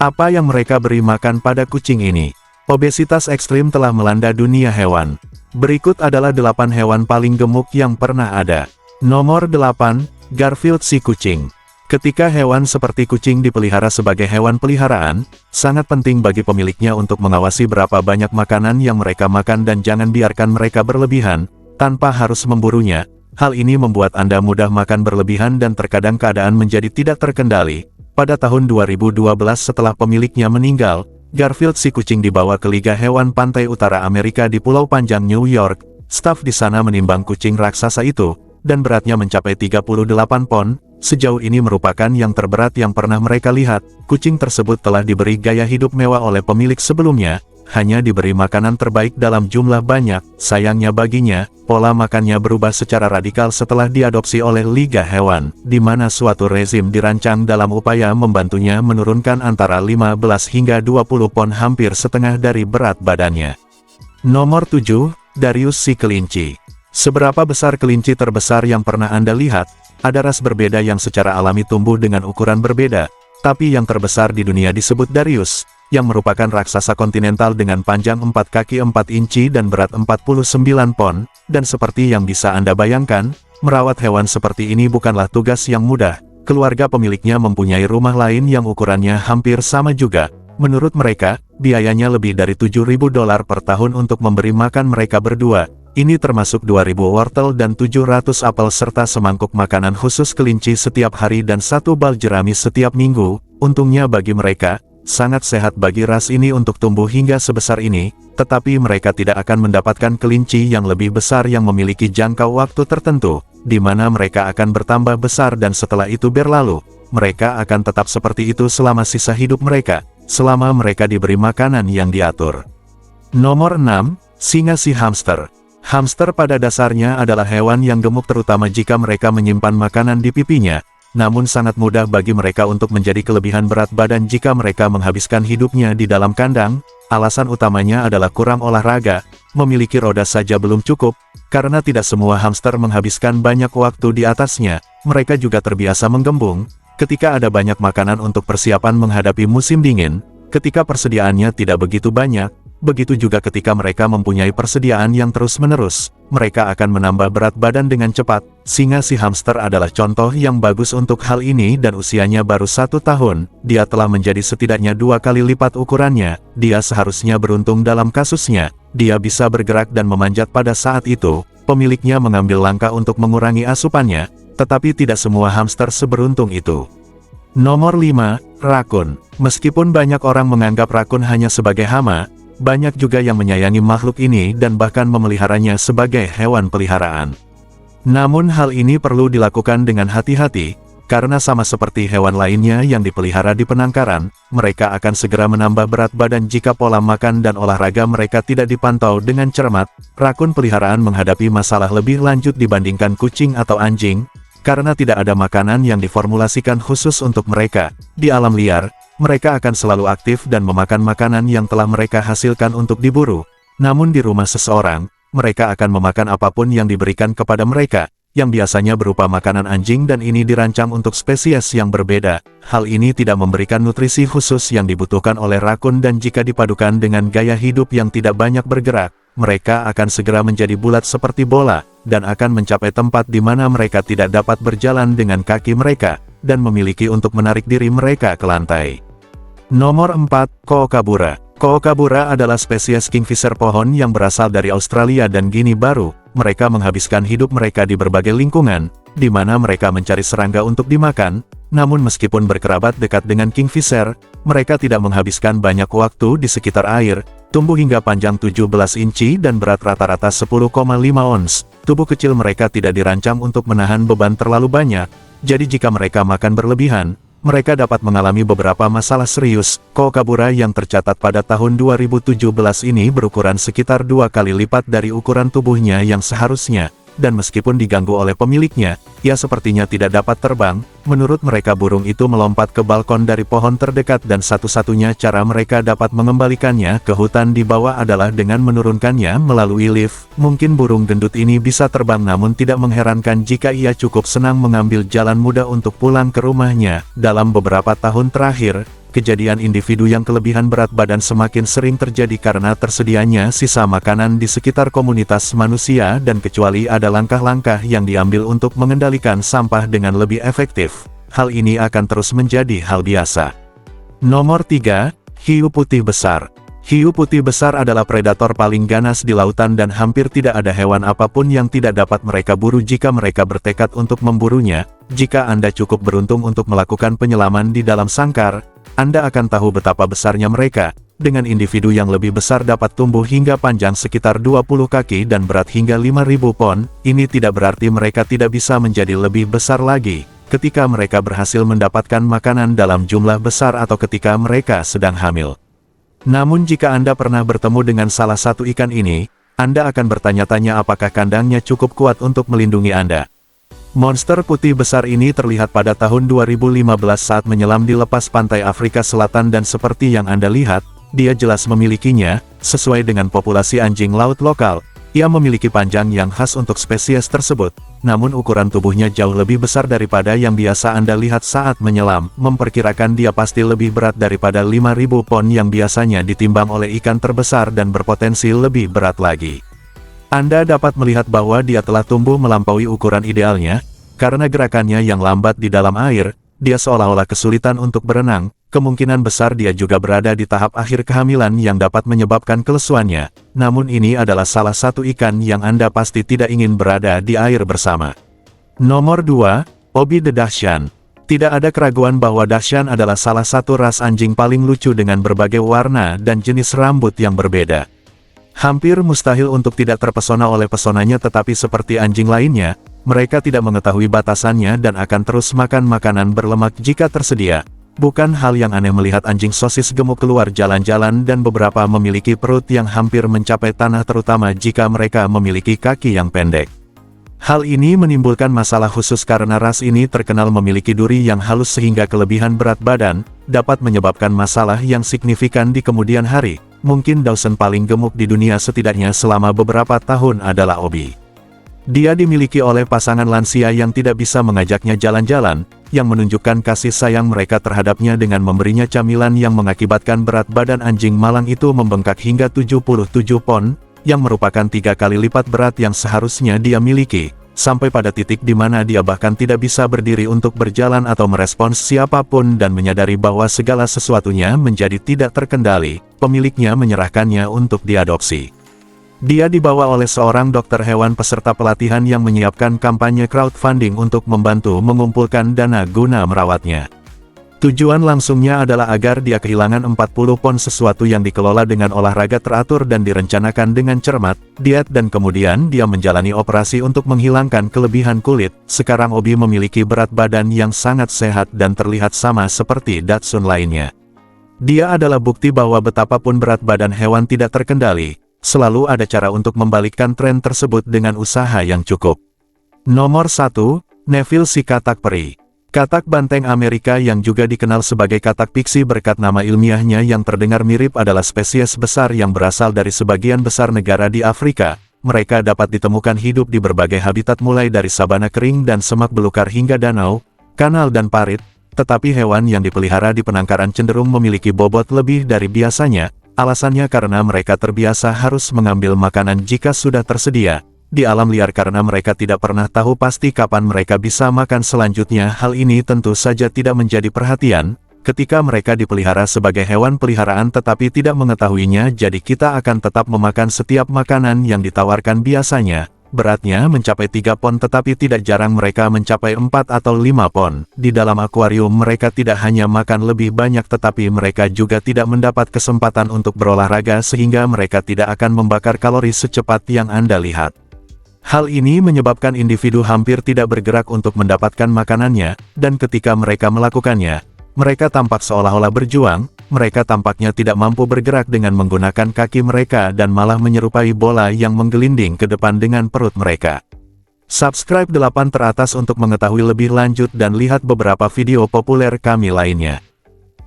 Apa yang mereka beri makan pada kucing ini? Obesitas ekstrim telah melanda dunia hewan. Berikut adalah 8 hewan paling gemuk yang pernah ada. Nomor 8, Garfield si kucing. Ketika hewan seperti kucing dipelihara sebagai hewan peliharaan, sangat penting bagi pemiliknya untuk mengawasi berapa banyak makanan yang mereka makan dan jangan biarkan mereka berlebihan, tanpa harus memburunya. Hal ini membuat Anda mudah makan berlebihan dan terkadang keadaan menjadi tidak terkendali. Pada tahun 2012 setelah pemiliknya meninggal, Garfield si kucing dibawa ke Liga Hewan Pantai Utara Amerika di Pulau Panjang, New York. Staf di sana menimbang kucing raksasa itu, dan beratnya mencapai 38 pon. Sejauh ini merupakan yang terberat yang pernah mereka lihat. Kucing tersebut telah diberi gaya hidup mewah oleh pemilik sebelumnya, hanya diberi makanan terbaik dalam jumlah banyak. Sayangnya baginya, pola makannya berubah secara radikal setelah diadopsi oleh Liga Hewan, di mana suatu rezim dirancang dalam upaya membantunya menurunkan antara 15 hingga 20 pon, hampir setengah dari berat badannya. Nomor 7, Darius si kelinci. Seberapa besar kelinci terbesar yang pernah Anda lihat? Ada ras berbeda yang secara alami tumbuh dengan ukuran berbeda, tapi yang terbesar di dunia disebut Darius, yang merupakan raksasa kontinental dengan panjang 4 kaki 4 inci dan berat 49 pon, dan seperti yang bisa Anda bayangkan, merawat hewan seperti ini bukanlah tugas yang mudah. Keluarga pemiliknya mempunyai rumah lain yang ukurannya hampir sama juga. Menurut mereka, biayanya lebih dari $7.000 per tahun untuk memberi makan mereka berdua. Ini termasuk 2.000 wortel dan 700 apel serta semangkuk makanan khusus kelinci setiap hari dan 1 bal jerami setiap minggu. Untungnya bagi mereka, sangat sehat bagi ras ini untuk tumbuh hingga sebesar ini, tetapi mereka tidak akan mendapatkan kelinci yang lebih besar yang memiliki jangka waktu tertentu, di mana mereka akan bertambah besar dan setelah itu berlalu. Mereka akan tetap seperti itu selama sisa hidup mereka, selama mereka diberi makanan yang diatur. Nomor 6, singa si hamster. Hamster pada dasarnya adalah hewan yang gemuk terutama jika mereka menyimpan makanan di pipinya, namun sangat mudah bagi mereka untuk menjadi kelebihan berat badan jika mereka menghabiskan hidupnya di dalam kandang. Alasan utamanya adalah kurang olahraga, memiliki roda saja belum cukup, karena tidak semua hamster menghabiskan banyak waktu di atasnya. Mereka juga terbiasa menggembung, ketika ada banyak makanan untuk persiapan menghadapi musim dingin, ketika persediaannya tidak begitu banyak. Begitu juga ketika mereka mempunyai persediaan yang terus-menerus, mereka akan menambah berat badan dengan cepat. Singa si hamster adalah contoh yang bagus untuk hal ini dan usianya baru 1 tahun, dia telah menjadi setidaknya 2 kali lipat ukurannya. Dia seharusnya beruntung dalam kasusnya, dia bisa bergerak dan memanjat pada saat itu. Pemiliknya mengambil langkah untuk mengurangi asupannya, tetapi tidak semua hamster seberuntung itu. Nomor 5, rakun. Meskipun banyak orang menganggap rakun hanya sebagai hama, banyak juga yang menyayangi makhluk ini dan bahkan memeliharanya sebagai hewan peliharaan. Namun hal ini perlu dilakukan dengan hati-hati, karena sama seperti hewan lainnya yang dipelihara di penangkaran, mereka akan segera menambah berat badan jika pola makan dan olahraga mereka tidak dipantau dengan cermat. Rakun peliharaan menghadapi masalah lebih lanjut dibandingkan kucing atau anjing, karena tidak ada makanan yang diformulasikan khusus untuk mereka. Di alam liar, mereka akan selalu aktif dan memakan makanan yang telah mereka hasilkan untuk diburu. Namun di rumah seseorang, mereka akan memakan apapun yang diberikan kepada mereka, yang biasanya berupa makanan anjing dan ini dirancang untuk spesies yang berbeda. Hal ini tidak memberikan nutrisi khusus yang dibutuhkan oleh rakun dan jika dipadukan dengan gaya hidup yang tidak banyak bergerak, mereka akan segera menjadi bulat seperti bola, dan akan mencapai tempat di mana mereka tidak dapat berjalan dengan kaki mereka, dan memiliki untuk menarik diri mereka ke lantai. Nomor 4, Kookabura. Kookabura adalah spesies kingfisher pohon yang berasal dari Australia dan Gini Baru. Mereka menghabiskan hidup mereka di berbagai lingkungan, di mana mereka mencari serangga untuk dimakan. Namun meskipun berkerabat dekat dengan kingfisher, mereka tidak menghabiskan banyak waktu di sekitar air. Tumbuh hingga panjang 17 inci dan berat rata-rata 10,5 ons. Tubuh kecil mereka tidak dirancang untuk menahan beban terlalu banyak, jadi jika mereka makan berlebihan, mereka dapat mengalami beberapa masalah serius. Kookabura yang tercatat pada tahun 2017 ini berukuran sekitar 2 kali lipat dari ukuran tubuhnya yang seharusnya, dan meskipun diganggu oleh pemiliknya, ia sepertinya tidak dapat terbang. Menurut mereka burung itu melompat ke balkon dari pohon terdekat dan satu-satunya cara mereka dapat mengembalikannya ke hutan di bawah adalah dengan menurunkannya melalui lift. Mungkin burung gendut ini bisa terbang namun tidak mengherankan jika ia cukup senang mengambil jalan mudah untuk pulang ke rumahnya. Dalam beberapa tahun terakhir, kejadian individu yang kelebihan berat badan semakin sering terjadi karena tersedianya sisa makanan di sekitar komunitas manusia dan kecuali ada langkah-langkah yang diambil untuk mengendalikan sampah dengan lebih efektif, hal ini akan terus menjadi hal biasa. Nomor 3, hiu putih besar. Hiu putih besar adalah predator paling ganas di lautan dan hampir tidak ada hewan apapun yang tidak dapat mereka buru jika mereka bertekad untuk memburunya. Jika Anda cukup beruntung untuk melakukan penyelaman di dalam sangkar, Anda akan tahu betapa besarnya mereka. Dengan individu yang lebih besar dapat tumbuh hingga panjang sekitar 20 kaki dan berat hingga 5.000 pon, ini tidak berarti mereka tidak bisa menjadi lebih besar lagi ketika mereka berhasil mendapatkan makanan dalam jumlah besar atau ketika mereka sedang hamil. Namun jika Anda pernah bertemu dengan salah satu ikan ini, Anda akan bertanya-tanya apakah kandangnya cukup kuat untuk melindungi Anda. Monster putih besar ini terlihat pada tahun 2015 saat menyelam di lepas pantai Afrika Selatan dan seperti yang Anda lihat, dia jelas memilikinya, sesuai dengan populasi anjing laut lokal. Ia memiliki panjang yang khas untuk spesies tersebut, namun ukuran tubuhnya jauh lebih besar daripada yang biasa Anda lihat saat menyelam, memperkirakan dia pasti lebih berat daripada 5.000 pon yang biasanya ditimbang oleh ikan terbesar dan berpotensi lebih berat lagi. Anda dapat melihat bahwa dia telah tumbuh melampaui ukuran idealnya, karena gerakannya yang lambat di dalam air, dia seolah-olah kesulitan untuk berenang, kemungkinan besar dia juga berada di tahap akhir kehamilan yang dapat menyebabkan kelesuannya, namun ini adalah salah satu ikan yang Anda pasti tidak ingin berada di air bersama. Nomor 2, Obi the Dachshund. Tidak ada keraguan bahwa Dachshund adalah salah satu ras anjing paling lucu dengan berbagai warna dan jenis rambut yang berbeda. Hampir mustahil untuk tidak terpesona oleh pesonanya, tetapi seperti anjing lainnya, mereka tidak mengetahui batasannya dan akan terus makan makanan berlemak jika tersedia. Bukan hal yang aneh melihat anjing sosis gemuk keluar jalan-jalan dan beberapa memiliki perut yang hampir mencapai tanah, terutama jika mereka memiliki kaki yang pendek. Hal ini menimbulkan masalah khusus karena ras ini terkenal memiliki duri yang halus sehingga kelebihan berat badan dapat menyebabkan masalah yang signifikan di kemudian hari. Mungkin Dachshund paling gemuk di dunia setidaknya selama beberapa tahun adalah Obi. Dia dimiliki oleh pasangan lansia yang tidak bisa mengajaknya jalan-jalan, yang menunjukkan kasih sayang mereka terhadapnya dengan memberinya camilan yang mengakibatkan berat badan anjing malang itu membengkak hingga 77 pon, yang merupakan 3 kali lipat berat yang seharusnya dia miliki, sampai pada titik di mana dia bahkan tidak bisa berdiri untuk berjalan atau merespons siapapun dan menyadari bahwa segala sesuatunya menjadi tidak terkendali, pemiliknya menyerahkannya untuk diadopsi. Dia dibawa oleh seorang dokter hewan peserta pelatihan yang menyiapkan kampanye crowdfunding untuk membantu mengumpulkan dana guna merawatnya. Tujuan langsungnya adalah agar dia kehilangan 40 pon, sesuatu yang dikelola dengan olahraga teratur dan direncanakan dengan cermat, diet dan kemudian dia menjalani operasi untuk menghilangkan kelebihan kulit. Sekarang Obi memiliki berat badan yang sangat sehat dan terlihat sama seperti Dachshund lainnya. Dia adalah bukti bahwa betapapun berat badan hewan tidak terkendali, selalu ada cara untuk membalikkan tren tersebut dengan usaha yang cukup. Nomor 1, Neville si katak peri. Katak banteng Amerika yang juga dikenal sebagai katak pixie berkat nama ilmiahnya yang terdengar mirip adalah spesies besar yang berasal dari sebagian besar negara di Afrika. Mereka dapat ditemukan hidup di berbagai habitat mulai dari sabana kering dan semak belukar hingga danau, kanal dan parit, tetapi hewan yang dipelihara di penangkaran cenderung memiliki bobot lebih dari biasanya. Alasannya karena mereka terbiasa harus mengambil makanan jika sudah tersedia di alam liar karena mereka tidak pernah tahu pasti kapan mereka bisa makan selanjutnya. Hal ini tentu saja tidak menjadi perhatian ketika mereka dipelihara sebagai hewan peliharaan tetapi tidak mengetahuinya, jadi kita akan tetap memakan setiap makanan yang ditawarkan. Biasanya beratnya mencapai 3 pon tetapi tidak jarang mereka mencapai 4 atau 5 pon. Di dalam akuarium mereka tidak hanya makan lebih banyak tetapi mereka juga tidak mendapat kesempatan untuk berolahraga sehingga mereka tidak akan membakar kalori secepat yang Anda lihat. Hal ini menyebabkan individu hampir tidak bergerak untuk mendapatkan makanannya, dan ketika mereka melakukannya, mereka tampak seolah-olah berjuang. Mereka tampaknya tidak mampu bergerak dengan menggunakan kaki mereka dan malah menyerupai bola yang menggelinding ke depan dengan perut mereka. Subscribe 8 teratas untuk mengetahui lebih lanjut dan lihat beberapa video populer kami lainnya.